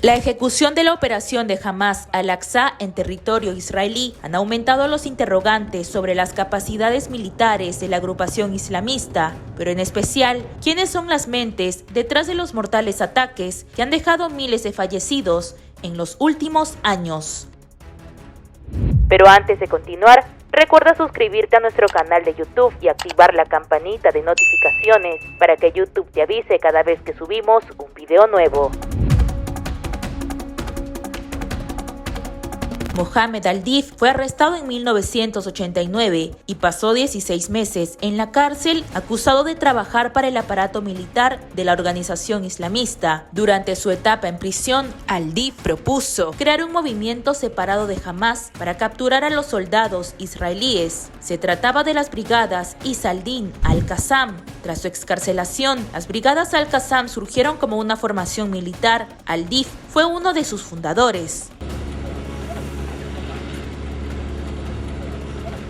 La ejecución de la operación de Hamas al-Aqsa en territorio israelí han aumentado los interrogantes sobre las capacidades militares de la agrupación islamista, pero en especial, ¿quiénes son las mentes detrás de los mortales ataques que han dejado miles de fallecidos en los últimos años? Pero antes de continuar, recuerda suscribirte a nuestro canal de YouTube y activar la campanita de notificaciones para que YouTube te avise cada vez que subimos un video nuevo. Mohamed al-Deif fue arrestado en 1989 y pasó 16 meses en la cárcel acusado de trabajar para el aparato militar de la organización islamista. Durante su etapa en prisión, al-Deif propuso crear un movimiento separado de Hamas para capturar a los soldados israelíes. Se trataba de las brigadas Izz-al-Din al-Qassam. Tras su excarcelación, las brigadas al-Qassam surgieron como una formación militar. Al-Deif fue uno de sus fundadores.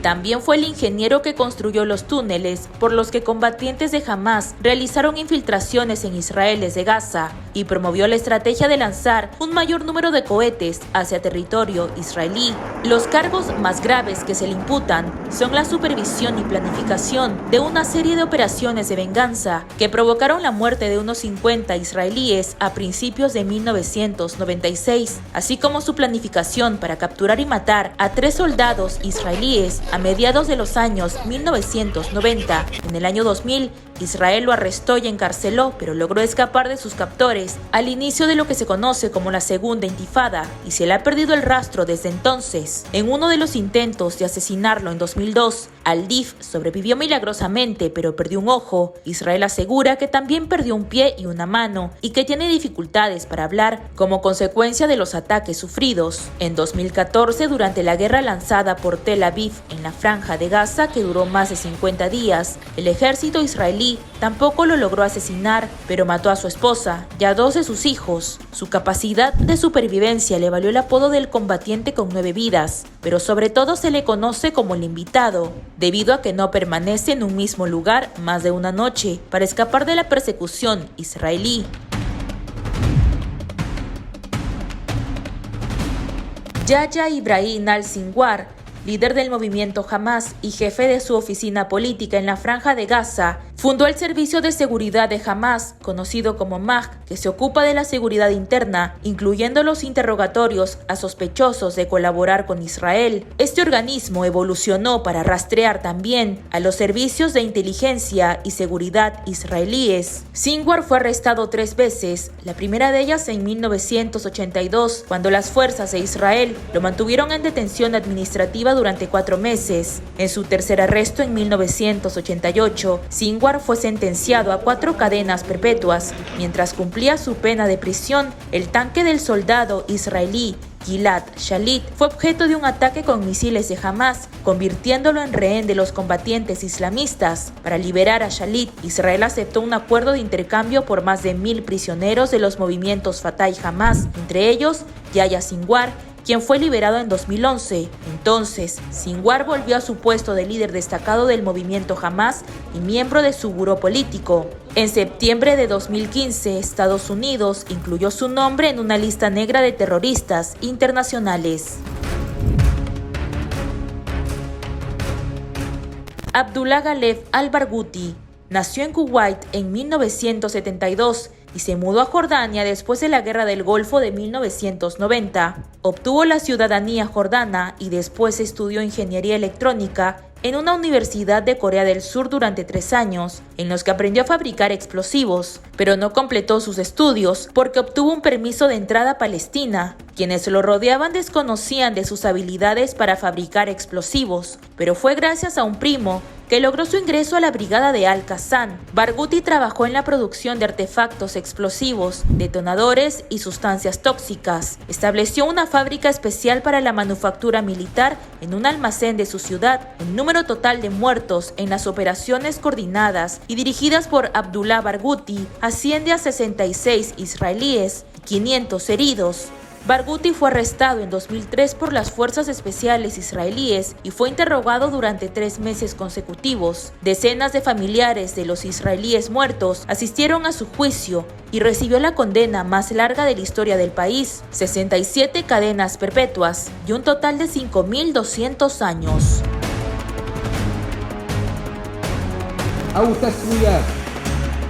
También fue el ingeniero que construyó los túneles por los que combatientes de Hamas realizaron infiltraciones en Israel desde Gaza y promovió la estrategia de lanzar un mayor número de cohetes hacia territorio israelí. Los cargos más graves que se le imputan son la supervisión y planificación de una serie de operaciones de venganza que provocaron la muerte de unos 50 israelíes a principios de 1996, así como su planificación para capturar y matar a 3 soldados israelíes a mediados de los años 1990. En el año 2000, Israel lo arrestó y encarceló, pero logró escapar de sus captores al inicio de lo que se conoce como la Segunda Intifada, y se le ha perdido el rastro desde entonces. En uno de los intentos de asesinarlo en 2002, al-Deif sobrevivió milagrosamente, pero perdió un ojo. Israel asegura que también perdió un pie y una mano, y que tiene dificultades para hablar como consecuencia de los ataques sufridos. En 2014, durante la guerra lanzada por Tel Aviv en la Franja de Gaza, que duró más de 50 días, el ejército israelí tampoco lo logró asesinar, pero mató a su esposa y a 2 de sus hijos. Su capacidad de supervivencia le valió el apodo del combatiente con 9 vidas, pero sobre todo se le conoce como el invitado, debido a que no permanece en un mismo lugar más de una noche para escapar de la persecución israelí. Yahya Ibrahim al-Sinwar, líder del movimiento Hamas y jefe de su oficina política en la Franja de Gaza, fundó el Servicio de Seguridad de Hamas, conocido como MAJ, que se ocupa de la seguridad interna, incluyendo los interrogatorios a sospechosos de colaborar con Israel. Este organismo evolucionó para rastrear también a los servicios de inteligencia y seguridad israelíes. Sinwar fue arrestado 3 veces, la primera de ellas en 1982, cuando las fuerzas de Israel lo mantuvieron en detención administrativa durante 4 meses. En su tercer arresto en 1988, Sinwar fue sentenciado a 4 cadenas perpetuas. Mientras cumplía su pena de prisión, el tanque del soldado israelí Gilad Shalit fue objeto de un ataque con misiles de Hamas, convirtiéndolo en rehén de los combatientes islamistas. Para liberar a Shalit, Israel aceptó un acuerdo de intercambio por más de 1000 prisioneros de los movimientos Fatah y Hamas, entre ellos Yahya Sinwar, quien fue liberado en 2011. Entonces, Sinwar volvió a su puesto de líder destacado del movimiento Hamas y miembro de su buró político. En septiembre de 2015, Estados Unidos incluyó su nombre en una lista negra de terroristas internacionales. Abdullah Galev al-Barghouti nació en Kuwait en 1972 y se mudó a Jordania después de la Guerra del Golfo de 1990. Obtuvo la ciudadanía jordana y después estudió ingeniería electrónica en una universidad de Corea del Sur durante 3 años, en los que aprendió a fabricar explosivos, pero no completó sus estudios porque obtuvo un permiso de entrada a Palestina. Quienes lo rodeaban desconocían de sus habilidades para fabricar explosivos, pero fue gracias a un primo que logró su ingreso a la brigada de Al-Qassam. Barghouti trabajó en la producción de artefactos explosivos, detonadores y sustancias tóxicas. Estableció una fábrica especial para la manufactura militar en un almacén de su ciudad. El número total de muertos en las operaciones coordinadas y dirigidas por Abdullah Barghouti asciende a 66 israelíes y 500 heridos. Barghouti fue arrestado en 2003 por las fuerzas especiales israelíes y fue interrogado durante 3 meses consecutivos. Decenas de familiares de los israelíes muertos asistieron a su juicio y recibió la condena más larga de la historia del país, 67 cadenas perpetuas y un total de 5.200 años.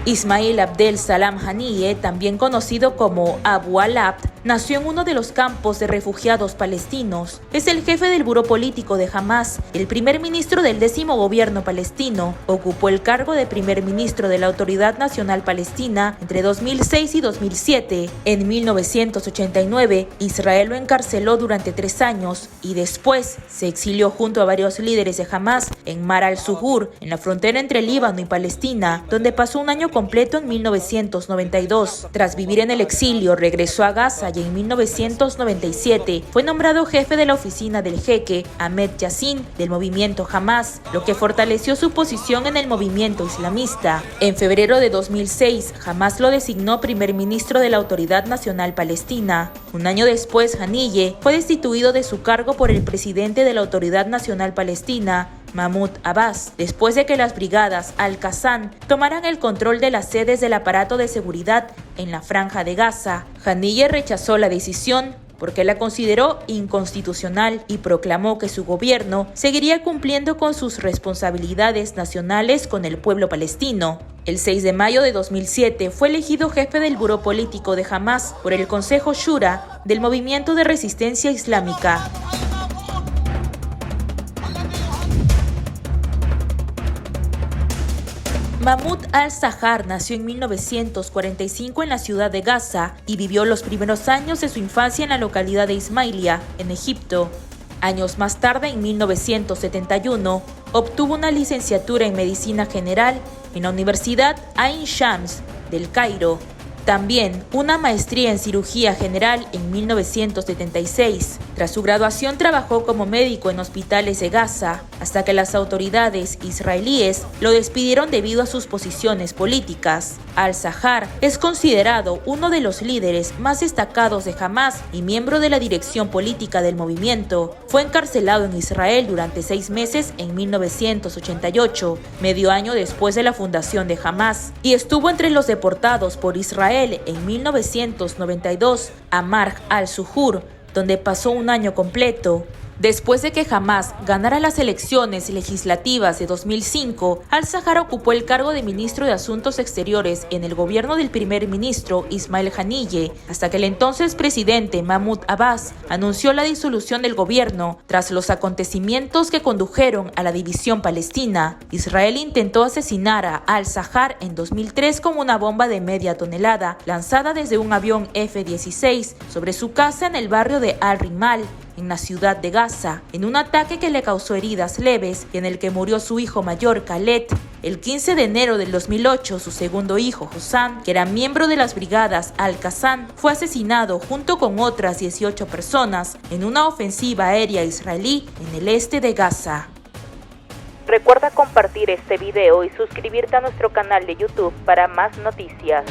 Ismail Abdel Salam Haniyeh, también conocido como Abu al-Abd, nació en uno de los campos de refugiados palestinos. Es el jefe del buró político de Hamás, el primer ministro del 10º gobierno palestino. Ocupó el cargo de primer ministro de la Autoridad Nacional Palestina entre 2006 y 2007. En 1989, Israel lo encarceló durante 3 años y después se exilió junto a varios líderes de Hamás en Mar al-Zuhur, en la frontera entre Líbano y Palestina, donde pasó un año completo en 1992. Tras vivir en el exilio, regresó a Gaza y en 1997 fue nombrado jefe de la oficina del jeque Ahmed Yassin del movimiento Hamás, lo que fortaleció su posición en el movimiento islamista. En febrero de 2006, Hamás lo designó primer ministro de la Autoridad Nacional Palestina. Un año después, Haniyeh fue destituido de su cargo por el presidente de la Autoridad Nacional Palestina, Mahmoud Abbas, después de que las brigadas Al-Qassam tomaran el control de las sedes del aparato de seguridad en la Franja de Gaza. Haniyeh rechazó la decisión porque la consideró inconstitucional y proclamó que su gobierno seguiría cumpliendo con sus responsabilidades nacionales con el pueblo palestino. El 6 de mayo de 2007 fue elegido jefe del buró político de Hamás por el Consejo Shura del Movimiento de Resistencia Islámica. Mahmoud al-Zahar nació en 1945 en la ciudad de Gaza y vivió los primeros años de su infancia en la localidad de Ismailia, en Egipto. Años más tarde, en 1971, obtuvo una licenciatura en Medicina General en la Universidad Ain Shams del Cairo. También una maestría en cirugía general en 1976. Tras su graduación trabajó como médico en hospitales de Gaza, hasta que las autoridades israelíes lo despidieron debido a sus posiciones políticas. Al-Zahar es considerado uno de los líderes más destacados de Hamás y miembro de la dirección política del movimiento. Fue encarcelado en Israel durante 6 meses en 1988, medio año después de la fundación de Hamás, y estuvo entre los deportados por Israel en 1992 a Mar al-Zuhur, donde pasó un año completo. Después de que Hamás ganara las elecciones legislativas de 2005, al-Zahar ocupó el cargo de ministro de Asuntos Exteriores en el gobierno del primer ministro Ismail Haniyeh, hasta que el entonces presidente Mahmoud Abbas anunció la disolución del gobierno tras los acontecimientos que condujeron a la división palestina. Israel intentó asesinar a al-Zahar en 2003 con una bomba de media tonelada lanzada desde un avión F-16 sobre su casa en el barrio de Al-Rimal, en la ciudad de Gaza, en un ataque que le causó heridas leves y en el que murió su hijo mayor, Khaled. El 15 de enero del 2008, su segundo hijo, Hossam, que era miembro de las brigadas Al-Qassam, fue asesinado junto con otras 18 personas en una ofensiva aérea israelí en el este de Gaza. Recuerda compartir este video y suscribirte a nuestro canal de YouTube para más noticias.